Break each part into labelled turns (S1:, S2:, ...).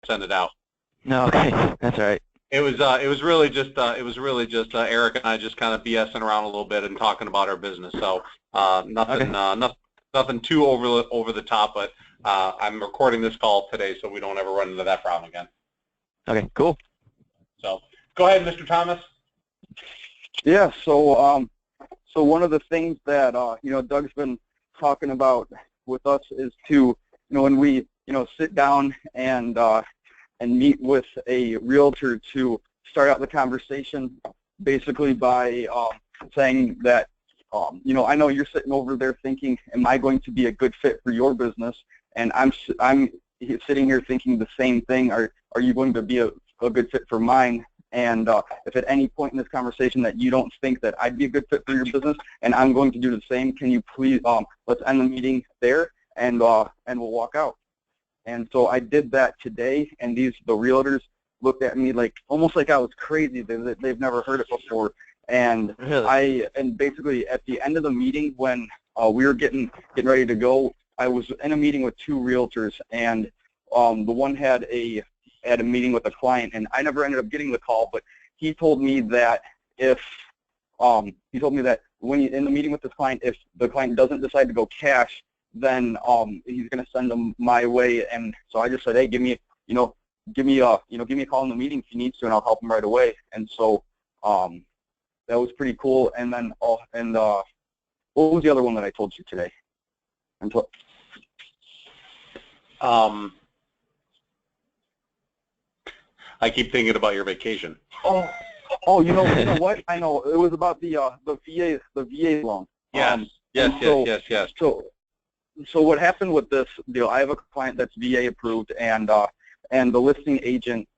S1: send it out.
S2: No, okay, that's all right.
S1: It was really just Eric and I just kind of BSing around a little bit and talking about our business. So
S2: Okay,
S1: nothing too over the top, but I'm recording this call today so we don't ever run into that problem again.
S2: okay, cool.
S1: So go ahead, Mr. Thomas.
S3: Yeah, so one of the things that Doug's been talking about with us is to when we sit down and meet with a realtor to start out the conversation, basically by saying that I know you're sitting over there thinking, am I going to be a good fit for your business? And I'm sitting here thinking the same thing. Are you going to be a good fit for mine? And if at any point in this conversation that you don't think that I'd be a good fit for your business, and I'm going to do the same, can you please let's end the meeting there, and we'll walk out. And so I did that today, and the realtors looked at me like almost like I was crazy. They've never heard it before. And
S2: Really?
S3: and basically at the end of the meeting, when we were getting ready to go, I was in a meeting with two realtors, and the one had a meeting with a client, and I never ended up getting the call, but he told me that when in the meeting with this client, if the client doesn't decide to go cash, then he's going to send them my way. And so I just said, hey, give me a call in the meeting if you need to, and I'll help him right away. And so that was pretty cool. And then what was the other one that I told you today?
S1: I keep thinking about your vacation.
S3: You know what? I know it was about the VA loan.
S1: Yes, yes.
S3: So what happened with this deal? I have a client that's VA approved, and the listing agent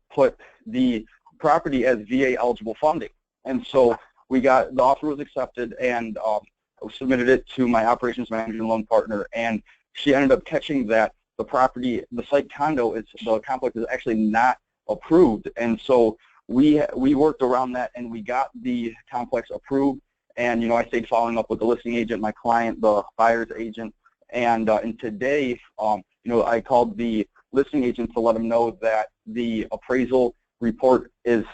S3: put the property as VA eligible funding, and so the offer was accepted, and I submitted it to my operations manager and loan partner, and she ended up catching that the site the complex is actually not approved, and so we worked around that, and we got the complex approved. And I stayed following up with the listing agent, my client, the buyer's agent, and today, I called the listing agent to let him know that the appraisal report is,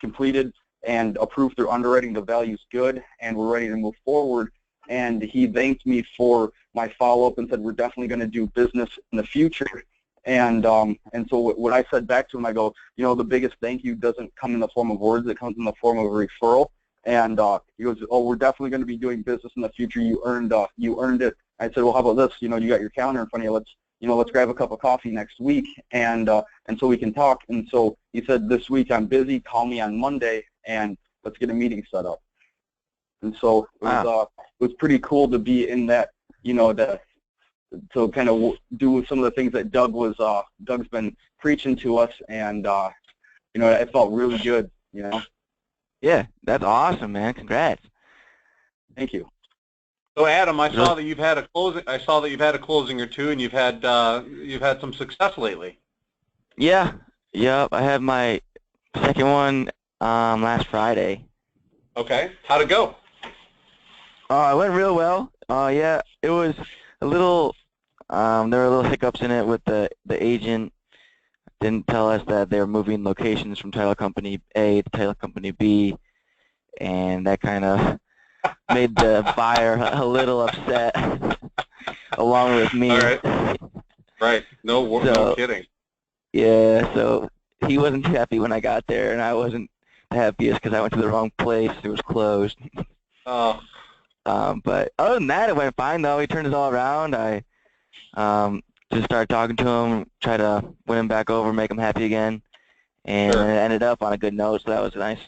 S3: completed and approved through underwriting. The value's good, and we're ready to move forward. And he thanked me for my follow-up and said, we're definitely going to do business in the future. And so what I said back to him, I go, the biggest thank you doesn't come in the form of words; it comes in the form of a referral. And he goes, oh, we're definitely going to be doing business in the future. You earned it. I said, well, how about this? You got your calendar in front of you. Let's grab a cup of coffee next week, and so we can talk. And so he said, this week I'm busy. Call me on Monday, and let's get a meeting set up. And so it was pretty cool to be in that, to kind of do some of the things that Doug's been preaching to us, and it felt really good.
S2: Yeah, that's awesome, man. Congrats.
S3: Thank you.
S1: So Adam, I saw that you've had a closing or two, and you've had some success lately.
S2: Yeah, yep. I had my second one last Friday.
S1: Okay, how'd it go?
S2: It went real well. Yeah, it was a little. There were little hiccups in it with the agent. Didn't tell us that they were moving locations from title company A to title company B, and that kind of made the buyer a little upset, along with me.
S1: All right. Right. No kidding.
S2: Yeah, so he wasn't too happy when I got there, and I wasn't the happiest because I went to the wrong place. It was closed.
S1: Oh.
S2: But other than that, it went fine, though. He turned it all around. I just started talking to him, try to win him back over, make him happy again, and
S1: Sure.
S2: it ended up on a good note, so that was nice.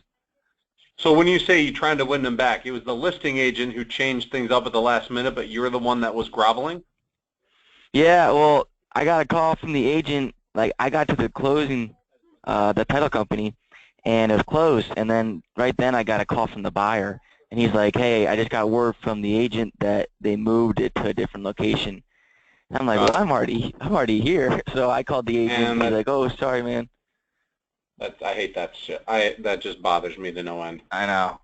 S1: So when you say you're trying to win them back, it was the listing agent who changed things up at the last minute, but you're the one that was groveling?
S2: Yeah, well, I got a call from the agent. Like, I got to the closing, the title company, and it was closed. And then right then I got a call from the buyer, and he's like, "Hey, I just got word from the agent that they moved it to a different location." And I'm like, "Well, I'm already here." So I called the agent, and he's like, "Oh, sorry, man."
S1: I hate that shit. That just bothers me to no end.
S2: I know.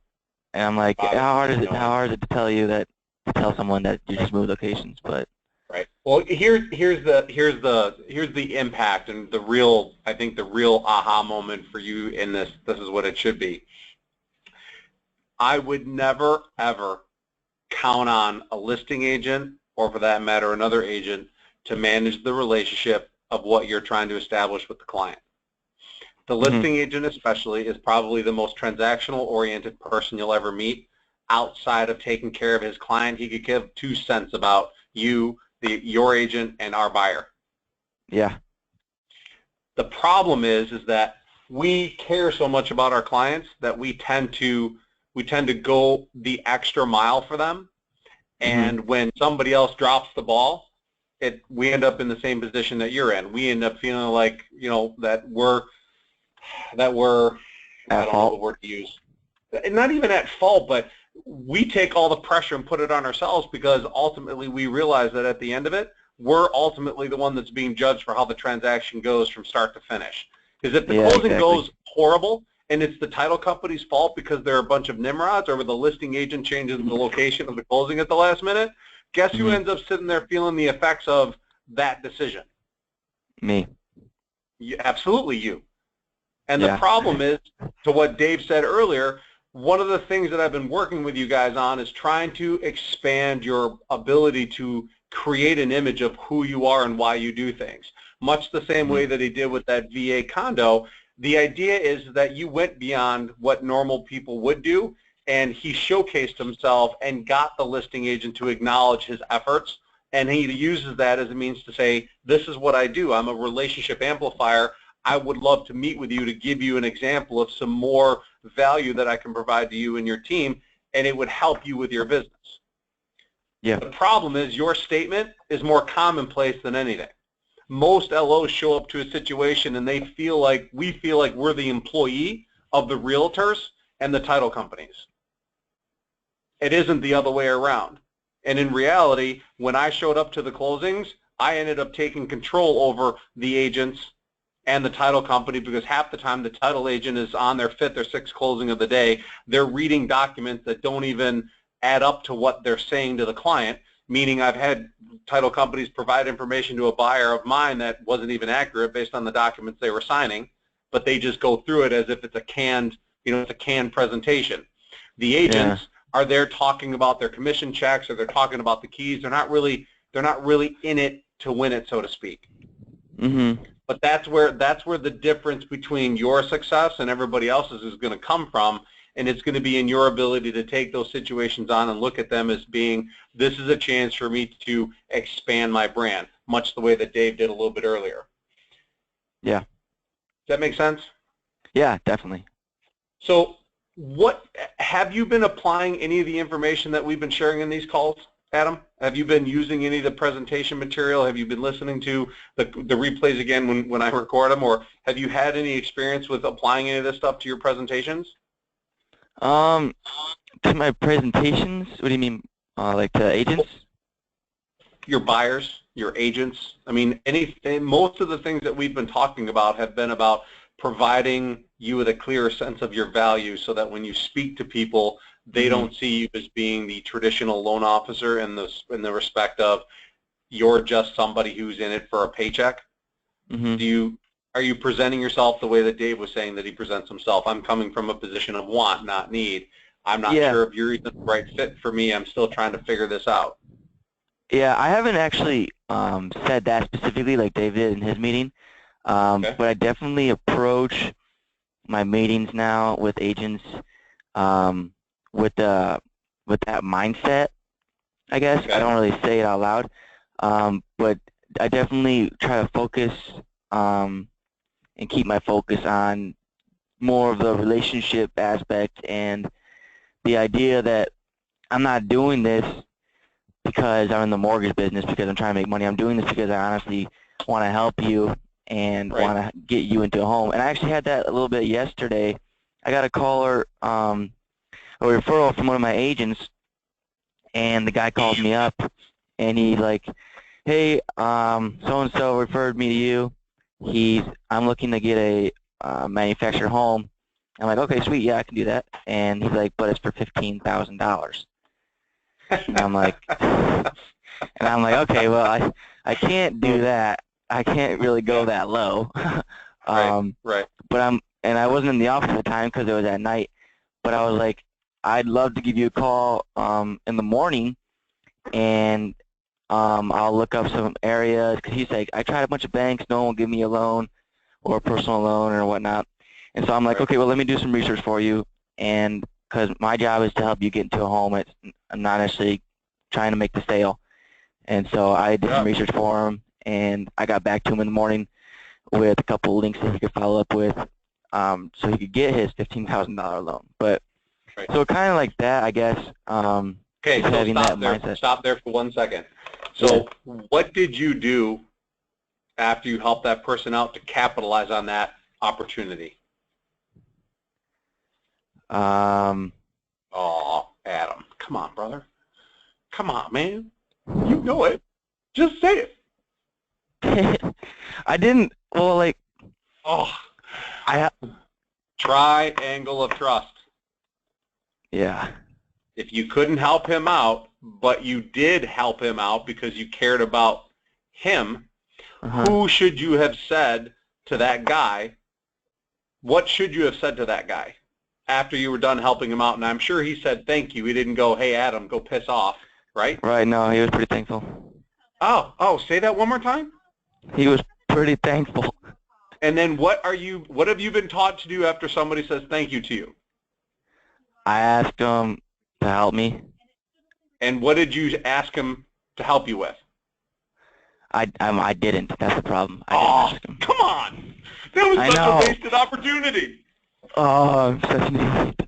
S2: And I'm like,
S1: Bothers
S2: how hard
S1: me
S2: is
S1: to
S2: it?
S1: no
S2: How
S1: end.
S2: hard is it to tell someone that you just moved locations? But
S1: Right. Well, here's the impact and I think the real aha moment for you in this. This is what it should be. I would never ever count on a listing agent, or for that matter, another agent, to manage the relationship of what you're trying to establish with the client. The listing agent especially is probably the most transactional oriented person you'll ever meet. Outside of taking care of his client, he could give 2 cents about you, your agent, and our buyer.
S2: Yeah.
S1: The problem is that we care so much about our clients that we tend to go the extra mile for them. And when somebody else drops the ball, we end up in the same position that you're in. We end up feeling like, that we're
S2: at
S1: I don't know the word to use. Not even at fault, but we take all the pressure and put it on ourselves, because ultimately we realize that at the end of it, we're ultimately the one that's being judged for how the transaction goes from start to finish. Because if the closing goes horrible and it's the title company's fault because they're a bunch of nimrods, or the listing agent changes the location of the closing at the last minute, guess who ends up sitting there feeling the effects of that decision?
S2: Me.
S1: Absolutely you. And the problem is, to what Dave said earlier, one of the things that I've been working with you guys on is trying to expand your ability to create an image of who you are and why you do things. Much the same way that he did with that VA condo. The idea is that you went beyond what normal people would do, and he showcased himself and got the listing agent to acknowledge his efforts, and he uses that as a means to say, this is what I do. I'm a relationship amplifier. I would love to meet with you to give you an example of some more value that I can provide to you and your team, and it would help you with your business. Yeah. The problem is your statement is more commonplace than anything. Most LOs show up to a situation and we feel like we're the employee of the realtors and the title companies. It isn't the other way around. And in reality, when I showed up to the closings, I ended up taking control over the agents and the title company, because half the time the title agent is on their 5th or 6th closing of the day. They're reading documents that don't even add up to what they're saying to the client, meaning I've had title companies provide information to a buyer of mine that wasn't even accurate based on the documents they were signing, but they just go through it as if it's a canned, it's a canned presentation. The agents are there talking about their commission checks, or they're talking about the keys. They're not really in it to win it, so to speak. But that's where the difference between your success and everybody else's is going to come from, and it's going to be in your ability to take those situations on and look at them as being, this is a chance for me to expand my brand, much the way that Dave did a little bit earlier. Yeah. Does that make sense?
S2: Yeah, definitely.
S1: So have you been applying any of the information that we've been sharing in these calls, Adam? Have you been using any of the presentation material? Have you been listening to the replays again when I record them, or have you had any experience with applying any of this stuff to your presentations?
S2: To my presentations? What do you mean, like to agents?
S1: Your buyers, your agents. I mean, most of the things that we've been talking about have been about providing you with a clearer sense of your value, so that when you speak to people, they don't see you as being the traditional loan officer in the respect of you're just somebody who's in it for a paycheck. Are you presenting yourself the way that Dave was saying that he presents himself? I'm coming from a position of want, not need. I'm not sure if you're even the right fit for me. I'm still trying to figure this out.
S2: Yeah, I haven't actually said that specifically like Dave did in his meeting, but I definitely approach my meetings now with agents with that mindset, I guess. I don't really say it out loud, but I definitely try to focus and keep my focus on more of the relationship aspect, and the idea that I'm not doing this because I'm in the mortgage business, because I'm trying to make money. I'm doing this because I honestly want to help you and want to get you into a home. And I actually had that a little bit yesterday. I got a caller, a referral from one of my agents, and the guy called me up, and he's like, hey, so-and-so referred me to you. I'm looking to get a manufactured home. I'm like, okay, sweet, yeah, I can do that. And he's like, but it's for $15,000. And I'm like, And I'm like, okay, well, I can't do that. I can't really go that low.
S1: Right.
S2: And I wasn't in the office at the time because it was at night. But I was like, I'd love to give you a call in the morning, and I'll look up some areas. Because he's like, I tried a bunch of banks, no one will give me a loan or a personal loan or whatnot. And so I'm like, okay, well, let me do some research for you. And because my job is to help you get into a home, I'm not necessarily trying to make the sale. And so I did some research for him, and I got back to him in the morning with a couple of links that he could follow up with, so he could get his $15,000 loan. But so kind of like that, I guess.
S1: Okay, so stop there for 1 second. So what did you do after you helped that person out to capitalize on that opportunity? Oh, Adam, come on, brother. Come on, man. You know it. Just say
S2: it. I didn't. Well, like.
S1: Oh. Triangle of trust.
S2: Yeah.
S1: If you couldn't help him out, but you did help him out because you cared about him, who should you have said to that guy? What should you have said to that guy after you were done helping him out? And I'm sure he said thank you. He didn't go, hey, Adam, go piss off, right?
S2: Right, no, he was pretty thankful.
S1: Oh, say that one more time?
S2: He was pretty thankful.
S1: And then what have you been taught to do after somebody says thank you to you?
S2: I asked him to help me.
S1: And what did you ask him to help you with?
S2: I didn't. That's the problem. I didn't ask him.
S1: Come on! That was such a wasted opportunity.
S2: Oh, I'm such an idiot.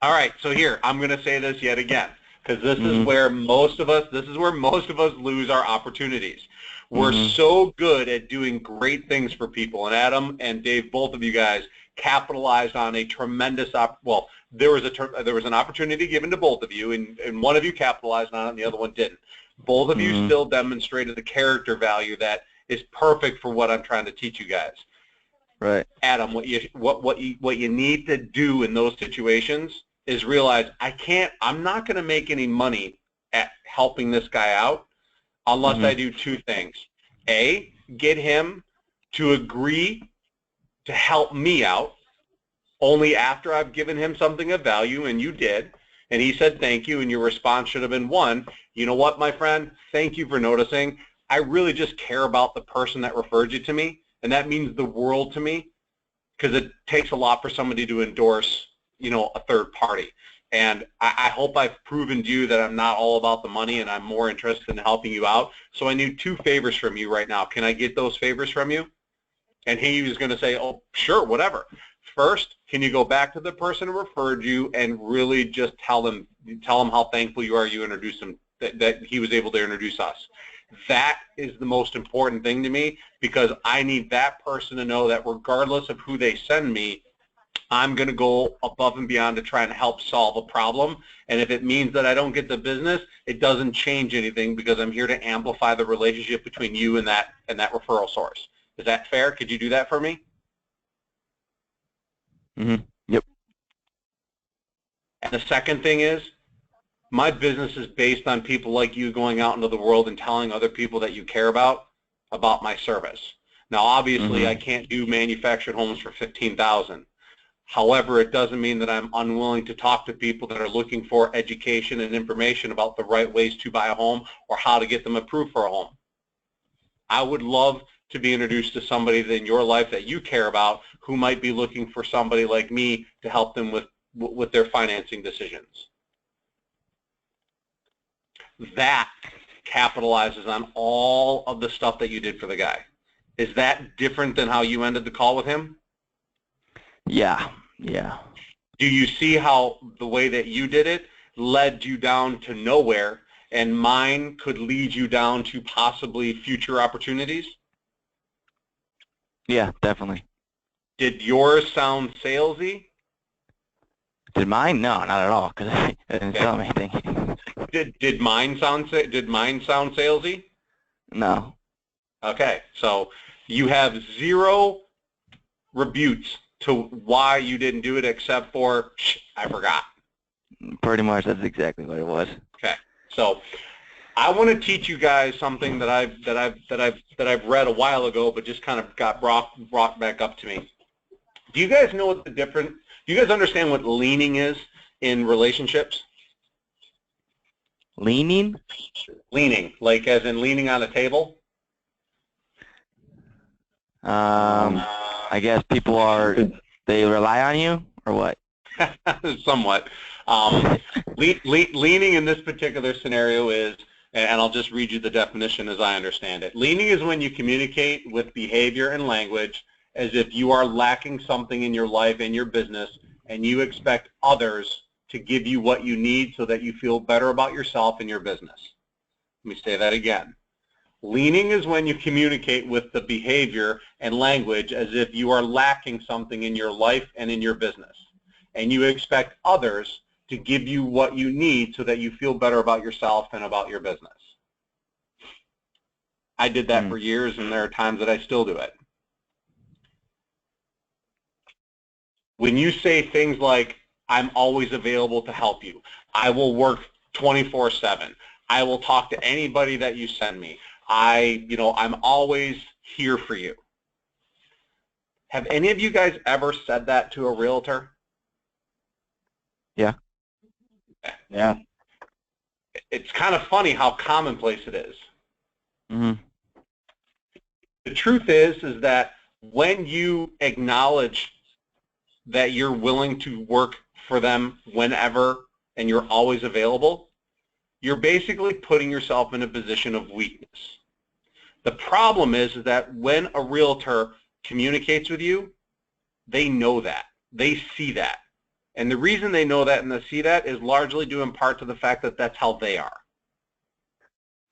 S1: All right, so here, I'm going to say this yet again, because this is where most of us lose our opportunities. We're so good at doing great things for people, and Adam and Dave, both of you guys, capitalized on a tremendous there was an opportunity given to both of you, and one of you capitalized on it and the other one didn't. Both of you still demonstrated the character value that is perfect for what I'm trying to teach you guys.
S2: Right.
S1: Adam, what you need to do in those situations is realize I'm not going to make any money at helping this guy out unless I do two things. A, get him to agree to help me out only after I've given him something of value, and you did, and he said thank you, and your response should have been one, you know what, my friend, thank you for noticing. I really just care about the person that referred you to me, and that means the world to me because it takes a lot for somebody to endorse, a third party. And I hope I've proven to you that I'm not all about the money and I'm more interested in helping you out. So I need two favors from you right now. Can I get those favors from you? And he was going to say, oh, sure, whatever. First, can you go back to the person who referred you and really just tell him how thankful you are you introduced him, that he was able to introduce us. That is the most important thing to me because I need that person to know that regardless of who they send me, I'm going to go above and beyond to try and help solve a problem. And if it means that I don't get the business, it doesn't change anything because I'm here to amplify the relationship between you and that referral source. Is that fair? Could you do that for me?
S2: Yep.
S1: And the second thing is, my business is based on people like you going out into the world and telling other people that you care about my service. Now, obviously, I can't do manufactured homes for $15,000. However, it doesn't mean that I'm unwilling to talk to people that are looking for education and information about the right ways to buy a home or how to get them approved for a home. I would love to be introduced to somebody in your life that you care about who might be looking for somebody like me to help them with their financing decisions. That capitalizes on all of the stuff that you did for the guy. Is that different than how you ended the call with him?
S2: Yeah.
S1: Do you see how the way that you did it led you down to nowhere and mine could lead you down to possibly future opportunities?
S2: Yeah, definitely.
S1: Did yours sound salesy?
S2: Did mine? No, not at all, because I didn't sell him anything.
S1: Did mine sound salesy?
S2: No.
S1: Okay, so you have zero rebukes to why you didn't do it except for, I forgot.
S2: Pretty much, that's exactly what it was.
S1: Okay, so I want to teach you guys something that I've read a while ago, but just kind of got brought back up to me. Do you guys know what the difference? Do you guys understand what leaning is in relationships?
S2: Leaning?
S1: Leaning, like as in leaning on a table?
S2: I guess they rely on you, or what?
S1: Somewhat. Leaning in this particular scenario is, and I'll just read you the definition as I understand it. Leaning is when you communicate with behavior and language as if you are lacking something in your life and your business, and you expect others to give you what you need so that you feel better about yourself and your business. Let me say that again. Leaning is when you communicate with the behavior and language as if you are lacking something in your life and in your business, and you expect others to give you what you need so that you feel better about yourself and about your business. I did that for years, and there are times that I still do it. When you say things like, I'm always available to help you, I will work 24/7, I will talk to anybody that you send me, I'm always here for you. Have any of you guys ever said that to a realtor?
S2: Yeah.
S3: Yeah.
S1: It's kind of funny how commonplace it is.
S2: Mm-hmm.
S1: The truth is that when you acknowledge that you're willing to work for them whenever and you're always available, you're basically putting yourself in a position of weakness. The problem is that when a realtor communicates with you, they know that. They see that. And the reason they know that and they see that is largely due in part to the fact that that's how they are.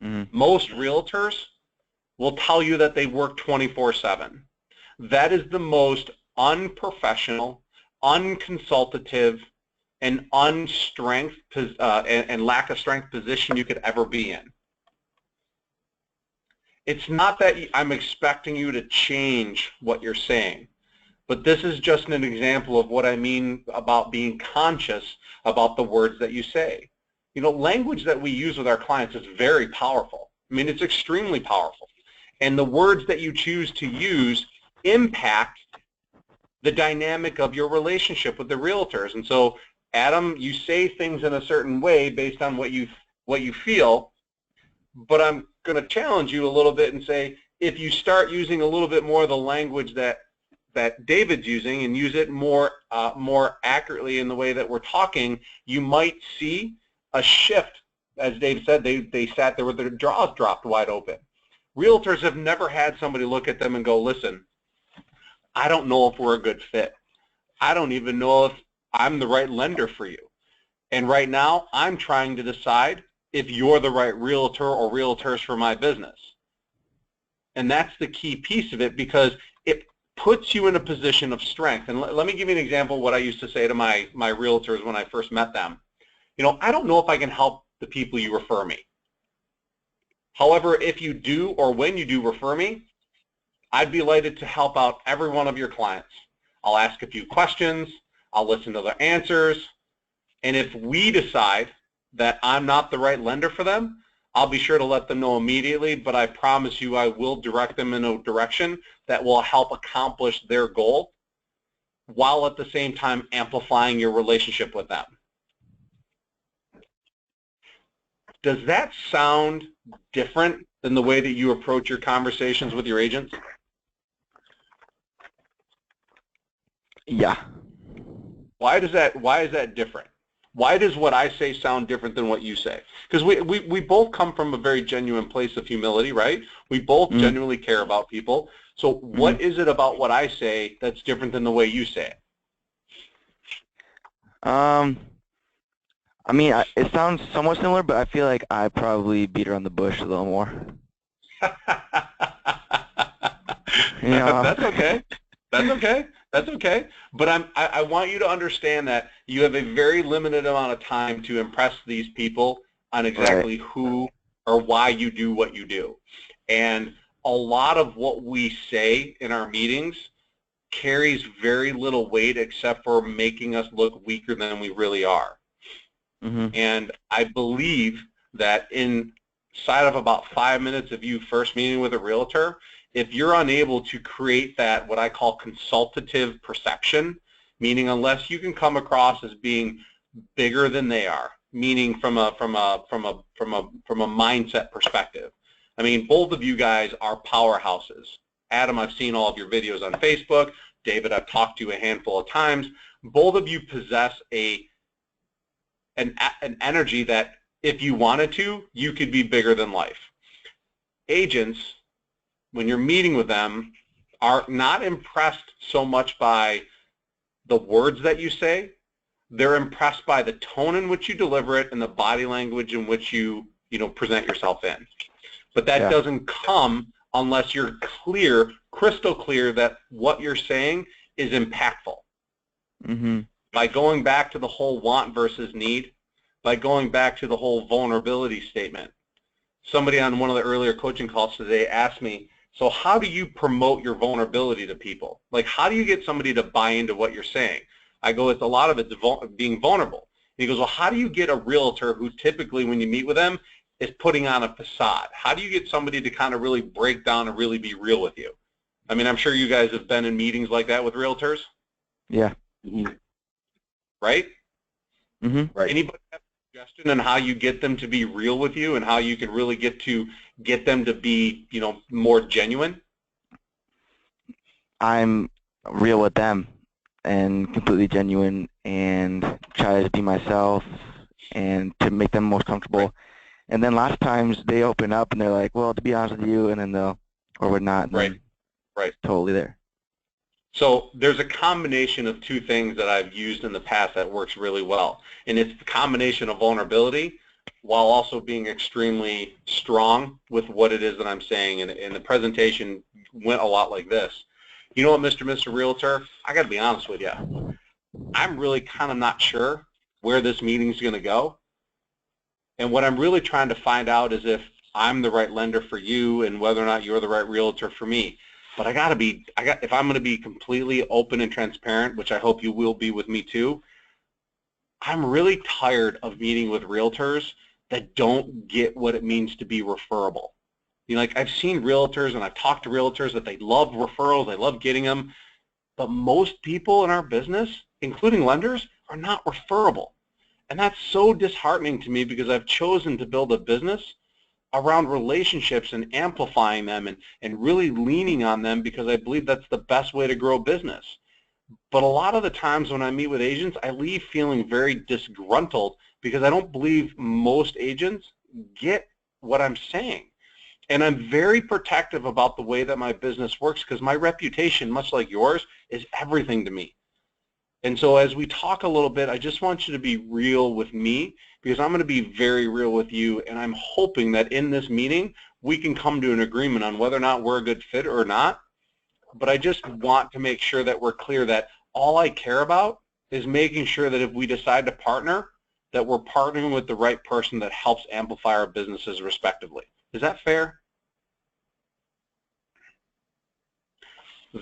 S1: Mm-hmm. Most realtors will tell you that they work 24/7. That is the most unprofessional, unconsultative, and and lack of strength position you could ever be in. It's not that I'm expecting you to change what you're saying, but this is just an example of what I mean about being conscious about the words that you say. Language that we use with our clients is very powerful. I mean, it's extremely powerful. And the words that you choose to use impact the dynamic of your relationship with the realtors. And so, Adam, you say things in a certain way based on what you feel, but I'm going to challenge you a little bit and say, if you start using a little bit more of the language that David's using and use it more accurately in the way that we're talking, you might see a shift. As Dave said, they sat there with their jaws dropped wide open. Realtors have never had somebody look at them and go, listen, I don't know if we're a good fit. I don't even know if I'm the right lender for you. And right now, I'm trying to decide if you're the right realtor or realtors for my business. And that's the key piece of it, because it puts you in a position of strength. And let me give you an example of what I used to say to my realtors when I first met them. I don't know if I can help the people you refer me. However, if you do, or when you do refer me, I'd be delighted to help out every one of your clients. I'll ask a few questions, I'll listen to their answers, and if we decide that I'm not the right lender for them, I'll be sure to let them know immediately, but I promise you I will direct them in a direction that will help accomplish their goal while at the same time amplifying your relationship with them. Does that sound different than the way that you approach your conversations with your agents?
S2: Yeah.
S1: Why is that different? Why does what I say sound different than what you say? Because we both come from a very genuine place of humility, right? We both genuinely care about people. So what is it about what I say that's different than the way you say it?
S2: I mean, it sounds somewhat similar, but I feel like I probably beat around the bush a little more.
S1: That's okay. That's okay. That's okay. But I want you to understand that you have a very limited amount of time to impress these people on exactly who or why you do what you do. And a lot of what we say in our meetings carries very little weight except for making us look weaker than we really are. And I believe that in outside of about 5 minutes of you first meeting with a realtor, if you're unable to create that, what I call consultative perception, meaning unless you can come across as being bigger than they are, meaning from a mindset perspective. I mean, both of you guys are powerhouses. Adam, I've seen all of your videos on Facebook. David, I've talked to you a handful of times. Both of you possess an energy that if you wanted to, you could be bigger than life. Agents, when you're meeting with them, are not impressed so much by the words that you say. They're impressed by the tone in which you deliver it and the body language in which you present yourself in. But that doesn't come unless you're clear, crystal clear, that what you're saying is impactful.
S2: Mm-hmm.
S1: By going back to the whole want versus need, by going back to the whole vulnerability statement. Somebody on one of the earlier coaching calls today asked me, so how do you promote your vulnerability to people? Like, how do you get somebody to buy into what you're saying? I go, it's a lot of it's being vulnerable. And he goes, well, how do you get a realtor who typically, when you meet with them, is putting on a facade? How do you get somebody to kind of really break down and really be real with you? I mean, I'm sure you guys have been in meetings like that with realtors.
S2: Yeah.
S1: Mm-hmm. Right?
S2: Mm-hmm.
S1: Right. Anybody have a suggestion on how you get them to be real with you and how you can really get them to be, more genuine?
S2: I'm real with them and completely genuine and try to be myself and to make them most comfortable. Right. And then lots of times they open up and they're like, well, to be honest with you, and then they'll, or we're not.
S1: Right. Right.
S2: Totally there.
S1: So there's a combination of two things that I've used in the past that works really well. And it's the combination of vulnerability while also being extremely strong with what it is that I'm saying. And the presentation went a lot like this. You know what, Mr. Realtor, I got to be honest with you. I'm really kind of not sure where this meeting's going to go. And what I'm really trying to find out is if I'm the right lender for you and whether or not you're the right realtor for me. But if I'm going to be completely open and transparent, which I hope you will be with me too, I'm really tired of meeting with realtors that don't get what it means to be referable. Like I've seen realtors and I've talked to realtors that they love referrals, they love getting them, but most people in our business, including lenders, are not referable. And that's so disheartening to me because I've chosen to build a business around relationships and amplifying them and really leaning on them because I believe that's the best way to grow business. But a lot of the times when I meet with agents, I leave feeling very disgruntled because I don't believe most agents get what I'm saying. And I'm very protective about the way that my business works because my reputation, much like yours, is everything to me. And so as we talk a little bit, I just want you to be real with me because I'm going to be very real with you, and I'm hoping that in this meeting we can come to an agreement on whether or not we're a good fit or not. But I just want to make sure that we're clear that all I care about is making sure that if we decide to partner, that we're partnering with the right person that helps amplify our businesses respectively. Is that fair?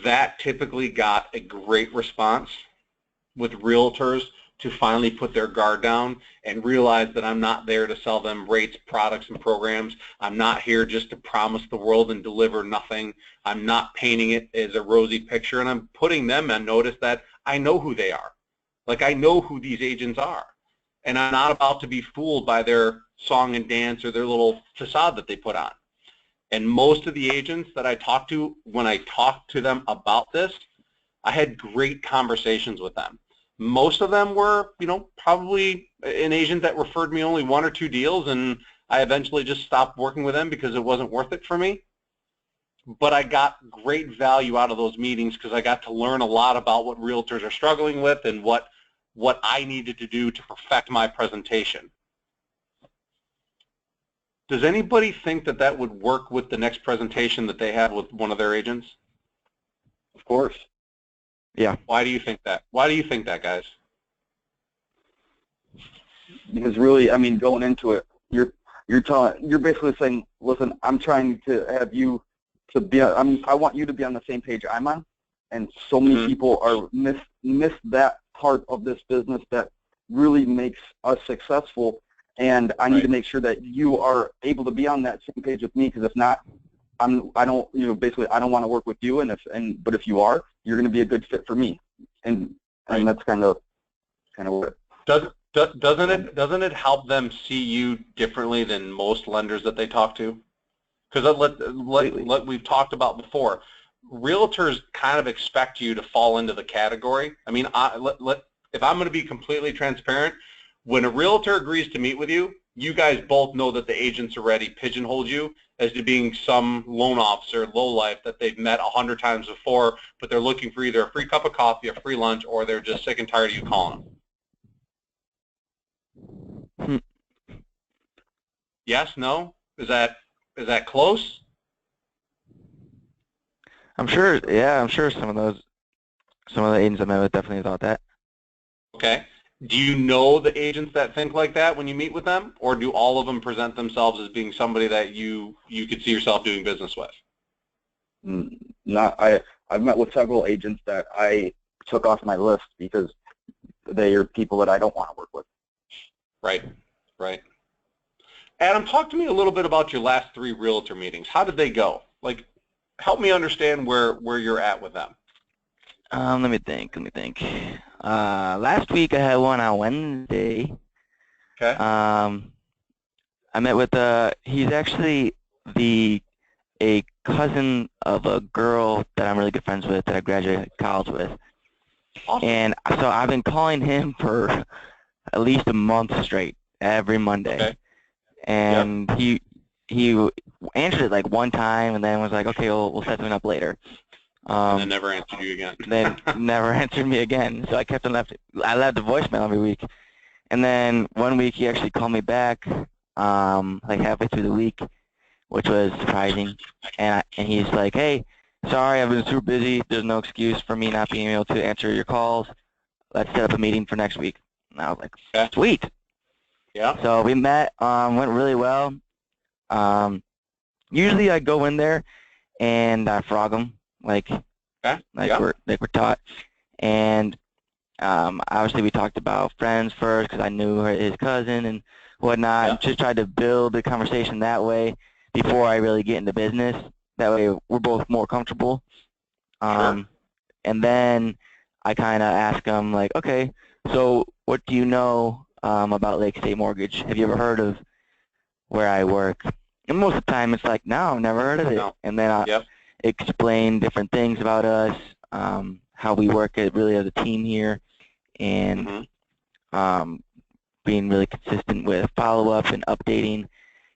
S1: That typically got a great response with realtors to finally put their guard down and realize that I'm not there to sell them rates, products, and programs. I'm not here just to promise the world and deliver nothing. I'm not painting it as a rosy picture, and I'm putting them on notice that I know who they are. Like I know who these agents are, and I'm not about to be fooled by their song and dance or their little facade that they put on. And most of the agents that I talk to, when I talk to them about this, I had great conversations with them. Most of them were, probably an agent that referred me only 1 or 2 deals, and I eventually just stopped working with them because it wasn't worth it for me. But I got great value out of those meetings because I got to learn a lot about what realtors are struggling with and what I needed to do to perfect my presentation. Does anybody think that that would work with the next presentation that they have with one of their agents?
S3: Of course.
S2: Yeah.
S1: Why do you think that? Why do you think that, guys?
S3: Because really, I mean, going into it, you're basically saying, listen, I'm trying to have you to be. I want you to be on the same page I'm on, and so many people are miss that part of this business that really makes us successful. and I need to make sure that you are able to be on that same page with me, because if not, I don't, you know, basically I don't want to work with you, but if you are, you're going to be a good fit for me, and that's kind of what.
S1: Doesn't it help them see you differently than most lenders that they talk to? Because we've talked about before, realtors kind of expect you to fall into the category. I mean, if I'm going to be completely transparent, when a realtor agrees to meet with you, you guys both know that the agent's already pigeonholed you as to being some loan officer, lowlife that they've met 100 times before, but they're looking for either a free cup of coffee, a free lunch, or they're just sick and tired of you calling them. Yes, no? Is that close?
S2: I'm sure, yeah, I'm sure some of the agents I met with definitely thought that.
S1: Okay. Do you know the agents that think like that when you meet with them, or do all of them present themselves as being somebody that you could see yourself doing business with?
S3: I've met with several agents that I took off my list because they are people that I don't want to work with.
S1: Right, right. Adam, talk to me a little bit about your last 3 realtor meetings. How did they go? Like, help me understand where you're at with them.
S2: Let me think. Last week I had one on Wednesday.
S1: Okay.
S2: I met with he's actually a cousin of a girl that I'm really good friends with that I graduated college with.
S1: Awesome.
S2: And so I've been calling him for at least a month straight, every Monday.
S1: Okay.
S2: And he answered it like one time and then was like, okay, we'll set something up later.
S1: And then never answered you again.
S2: Then never answered me again. So I kept on I left a voicemail every week. And then one week he actually called me back, like halfway through the week, which was surprising. And he's like, hey, sorry, I've been super busy. There's no excuse for me not being able to answer your calls. Let's set up a meeting for next week. And I was like,
S1: okay.
S2: Sweet.
S1: Yeah.
S2: So we met, went really well. Usually I go in there and I frog them like we're taught. And obviously we talked about friends first because I knew his cousin and whatnot.
S1: Yeah.
S2: And just tried to build the conversation that way before I really get into business. That way we're both more comfortable.
S1: Sure.
S2: And then I kind of ask him like, okay, so what do you know about Lake State Mortgage? Have you ever heard of where I work? And most of the time it's like, no, I've never heard of it.
S1: No.
S2: And then I explain different things about us, how we work really as a team here, and being really consistent with follow-up and updating,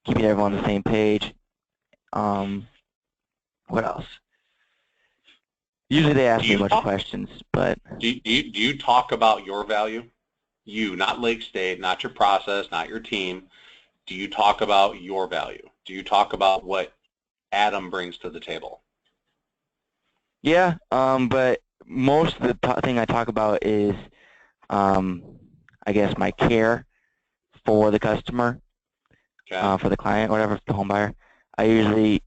S2: keeping everyone on the same page. What else? Usually they ask me a bunch of questions, but...
S1: Do you talk about your value? You, not Lake State, not your process, not your team. Do you talk about your value? Do you talk about what Adam brings to the table?
S2: Yeah, but most of the thing I talk about is, I guess, my care for the customer, for the client, whatever, the home buyer. I usually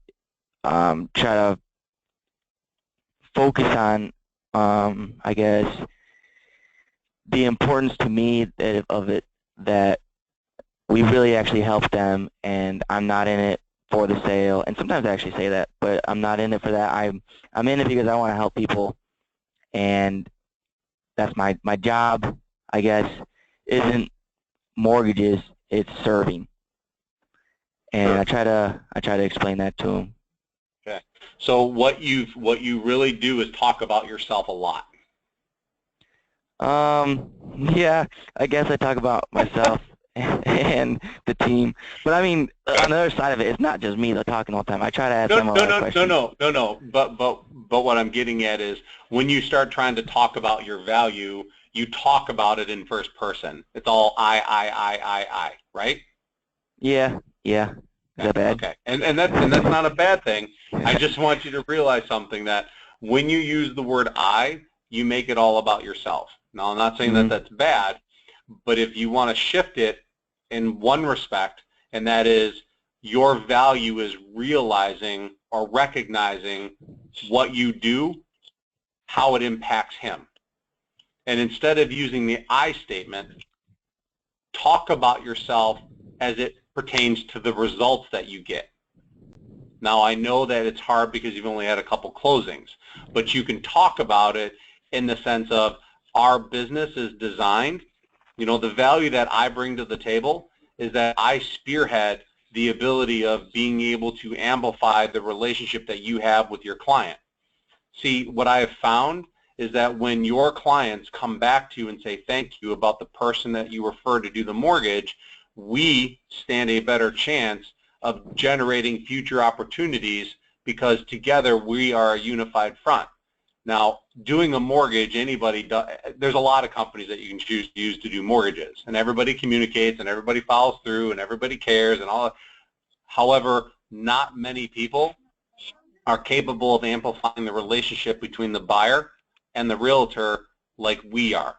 S2: try to focus on, I guess, the importance to me of it that we really actually help them, and I'm not in it for the sale. And sometimes I actually say that, but I'm not in it for that. I'm in it because I want to help people, and that's my job, I guess, isn't mortgages, it's serving. And I try to explain that to them.
S1: Okay. So what you really do is talk about yourself a lot.
S2: Yeah, I guess I talk about myself and the team. But I mean, on the other side of it, it's not just me that talking all the time. I try to ask them a lot of questions.
S1: No. But what I'm getting at is when you start trying to talk about your value, you talk about it in first person. It's all I, right?
S2: Yeah. Is that bad?
S1: Okay. And that's not a bad thing. I just want you to realize something, that when you use the word I, you make it all about yourself. Now, I'm not saying that that's bad, but if you want to shift it in one respect, and that is your value is realizing or recognizing what you do, how it impacts him. And instead of using the I statement, talk about yourself as it pertains to the results that you get. Now, I know that it's hard because you've only had a couple closings, but you can talk about it in the sense of our business is designed, the value that I bring to the table is that I spearhead the ability of being able to amplify the relationship that you have with your client. See, what I have found is that when your clients come back to you and say thank you about the person that you referred to do the mortgage, we stand a better chance of generating future opportunities because together we are a unified front. Now, doing a mortgage, there's a lot of companies that you can choose to use to do mortgages, and everybody communicates and everybody follows through and everybody cares and all that. However, not many people are capable of amplifying the relationship between the buyer and the realtor like we are.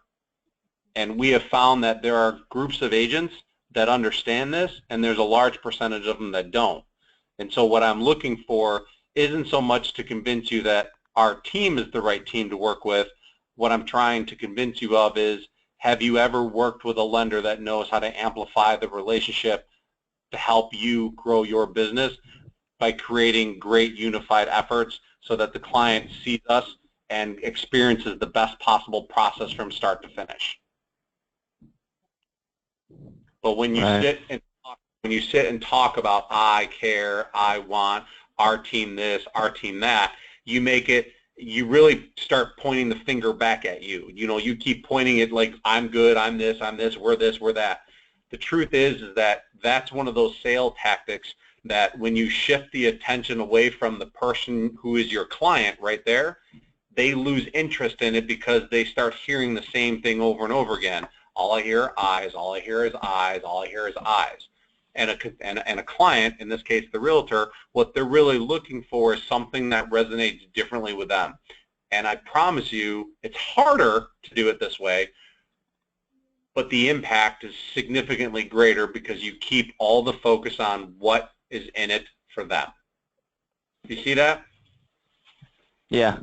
S1: And we have found that there are groups of agents that understand this, and there's a large percentage of them that don't. And so what I'm looking for isn't so much to convince you that our team is the right team to work with. What I'm trying to convince you of is, have you ever worked with a lender that knows how to amplify the relationship to help you grow your business by creating great unified efforts so that the client sees us and experiences the best possible process from start to finish? But when you sit and talk about I care, I want, our team this, our team that, you really start pointing the finger back at you. You keep pointing it like I'm good, I'm this, we're this, we're that. The truth is that that's one of those sales tactics that when you shift the attention away from the person who is your client right there, they lose interest in it because they start hearing the same thing over and over again. All I hear are eyes, all I hear is eyes, all I hear is eyes. And a client, in this case the realtor, what they're really looking for is something that resonates differently with them. And I promise you, it's harder to do it this way, but the impact is significantly greater because you keep all the focus on what is in it for them. You see that?
S2: Yeah.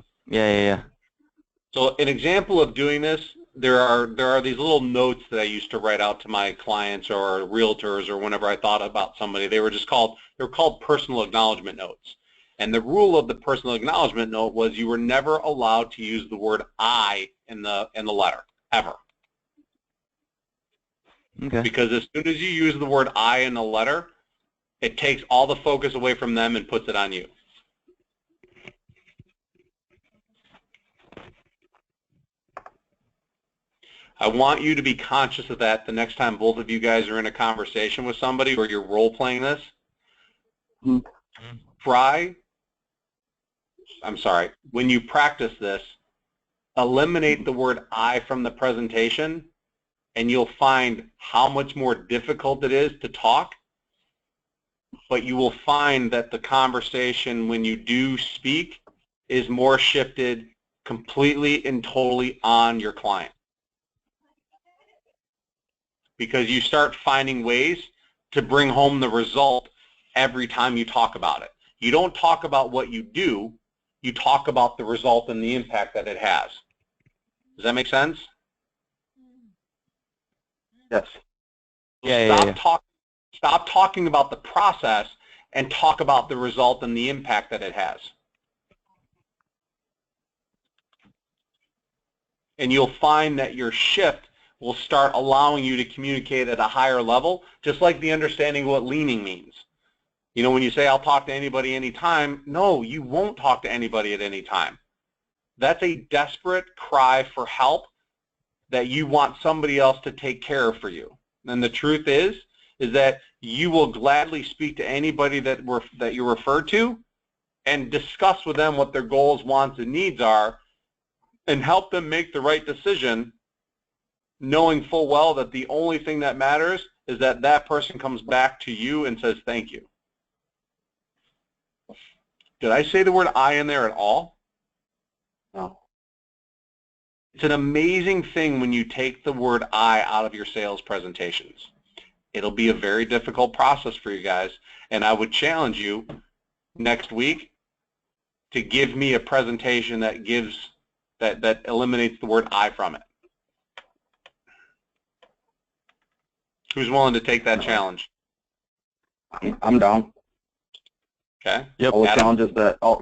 S1: So an example of doing this, there are these little notes that I used to write out to my clients or realtors or whenever I thought about somebody. They were called personal acknowledgement notes. And the rule of the personal acknowledgement note was you were never allowed to use the word I in the letter, ever.
S2: Okay.
S1: Because as soon as you use the word I in the letter, it takes all the focus away from them and puts it on you. I want you to be conscious of that the next time both of you guys are in a conversation with somebody or you're role-playing this. When you practice this, eliminate the word I from the presentation, and you'll find how much more difficult it is to talk, but you will find that the conversation, when you do speak, is more shifted completely and totally on your client. Because you start finding ways to bring home the result every time you talk about it. You don't talk about what you do, you talk about the result and the impact that it has. Does that make sense?
S3: Yes.
S1: Stop talking about the process and talk about the result and the impact that it has. And you'll find that your shift will start allowing you to communicate at a higher level, just like the understanding of what leaning means. When you say, I'll talk to anybody anytime, no, you won't talk to anybody at any time. That's a desperate cry for help that you want somebody else to take care of for you. And the truth is that you will gladly speak to anybody that you refer to and discuss with them what their goals, wants, and needs are and help them make the right decision, knowing full well that the only thing that matters is that that person comes back to you and says thank you. Did I say the word I in there at all? No. It's an amazing thing when you take the word I out of your sales presentations. It'll be a very difficult process for you guys, and I would challenge you next week to give me a presentation that eliminates the word I from it. Who's willing to take that challenge?
S3: I'm down.
S1: Okay.
S2: Yep.
S3: All the challenges that. Oh.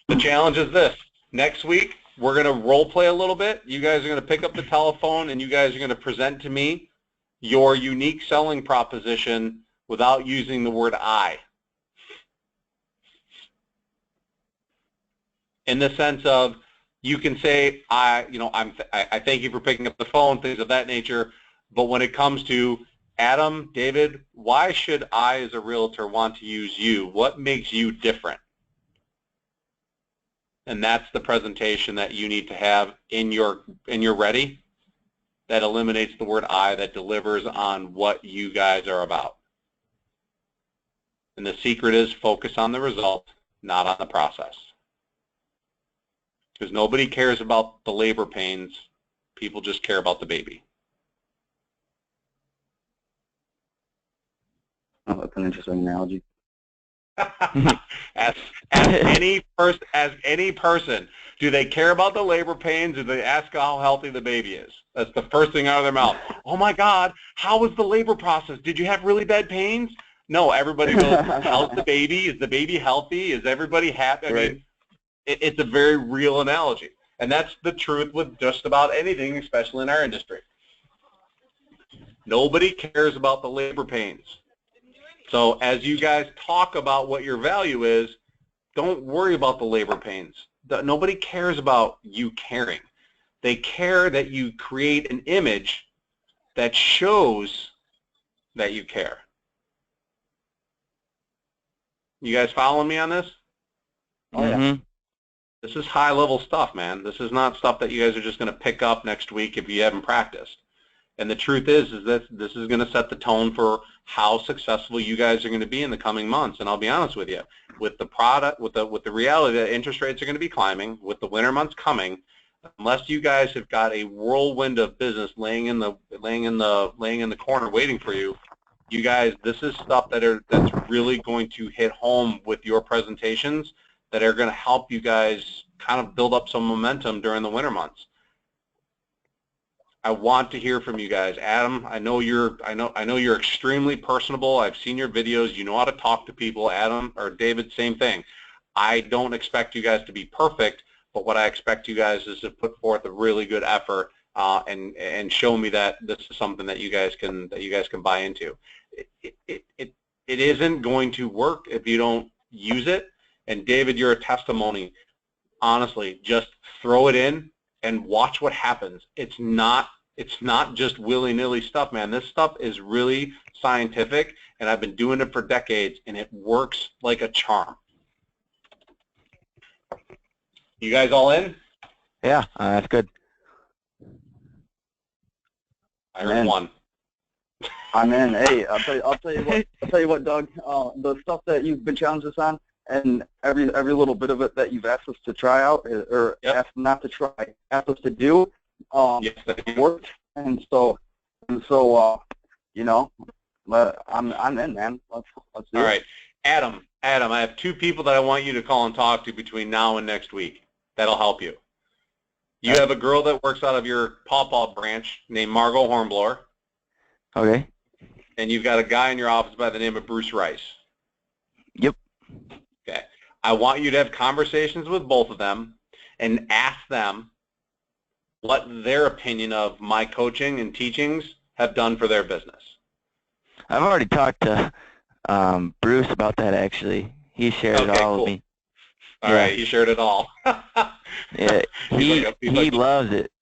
S1: The challenge is this. Next week, we're going to role play a little bit. You guys are going to pick up the telephone, and you guys are going to present to me your unique selling proposition without using the word I. In the sense of, you can say, I thank you for picking up the phone, things of that nature. But when it comes to Adam, David, why should I as a realtor want to use you? What makes you different? And that's the presentation that you need to have in your ready, that eliminates the word I, that delivers on what you guys are about. And the secret is focus on the result, not on the process. Because nobody cares about the labor pains. People just care about the baby.
S3: Oh, that's an interesting analogy.
S1: as any person, do they care about the labor pains, or do they ask how healthy the baby is? That's the first thing out of their mouth. Oh my God, how was the labor process? Did you have really bad pains? No, everybody goes, how's the baby? Is the baby healthy? Is everybody happy? I mean, it's a very real analogy. And that's the truth with just about anything, especially in our industry. Nobody cares about the labor pains. So as you guys talk about what your value is, don't worry about the labor pains. Nobody cares about you caring. They care that you create an image that shows that you care. You guys following me on this?
S3: Oh, yeah.
S1: This is high-level stuff, man. This is not stuff that you guys are just going to pick up next week if you haven't practiced. And the truth is that this is going to set the tone for how successful you guys are going to be in the coming months. And I'll be honest with you, with the product, with the reality that interest rates are going to be climbing, with the winter months coming, unless you guys have got a whirlwind of business laying in the corner waiting for you, you guys, this is stuff that's really going to hit home with your presentations that are going to help you guys kind of build up some momentum during the winter months. I want to hear from you guys. Adam, I know you're extremely personable. I've seen your videos. You know how to talk to people. Adam or David, same thing. I don't expect you guys to be perfect, but what I expect you guys is to put forth a really good effort and show me that this is something that you guys can buy into. It isn't going to work if you don't use it. And David, you're a testimony. Honestly, just throw it in and watch what happens. It's not just willy-nilly stuff, man. This stuff is really scientific, and I've been doing it for decades, and it works like a charm. You guys all in?
S2: Yeah, that's good.
S1: I heard one.
S3: I'm in. Hey, I'll tell you what, Doug. The stuff that you've been challenged us on, and every little bit of it that you've asked us to try out, or asked not to try, asked us to do, worked. And so, you know, I'm in, man. Let's do it.
S1: All right, Adam, I have two people that I want you to call and talk to between now and next week. That'll help you. You have a girl that works out of your Pawpaw branch named Margot Hornblower.
S2: Okay.
S1: And you've got a guy in your office by the name of Bruce Rice.
S2: Yep.
S1: Okay. I want you to have conversations with both of them and ask them what their opinion of my coaching and teachings have done for their business.
S2: I've already talked to Bruce about that, actually. He shared it all with me.
S1: All right, he shared it all.
S2: Yeah, he loves it.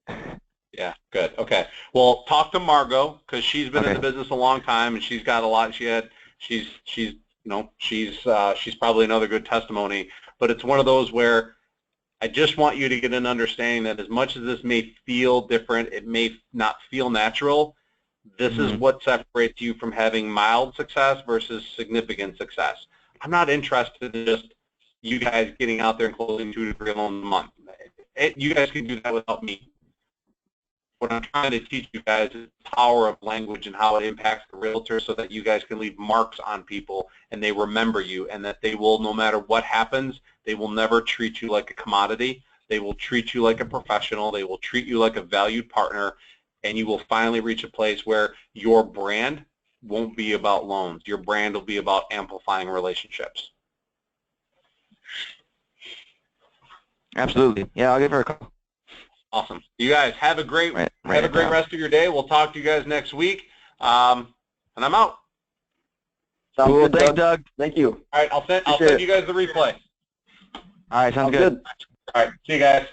S1: Yeah, good. Okay. Well, talk to Margot, because she's been in the business a long time, and she's got a lot. She's probably another good testimony. But it's one of those where I just want you to get an understanding that as much as this may feel different, it may not feel natural. This is what separates you from having mild success versus significant success. I'm not interested in just you guys getting out there and closing 2 to 3 loans a month. You guys can do that without me. What I'm trying to teach you guys is the power of language and how it impacts the realtor, so that you guys can leave marks on people and they remember you, and that they will, no matter what happens, they will never treat you like a commodity. They will treat you like a professional. They will treat you like a valued partner, and you will finally reach a place where your brand won't be about loans. Your brand will be about amplifying relationships.
S2: Absolutely. Yeah, I'll give her a call.
S1: Awesome. You guys have a great rest of your day. We'll talk to you guys next week. And I'm out.
S3: Sounds
S2: Cool.
S3: good,
S2: Thanks, Doug.
S3: Thank you.
S1: All right, I'll send you guys the replay.
S2: All right, sounds good.
S1: All right, see you guys.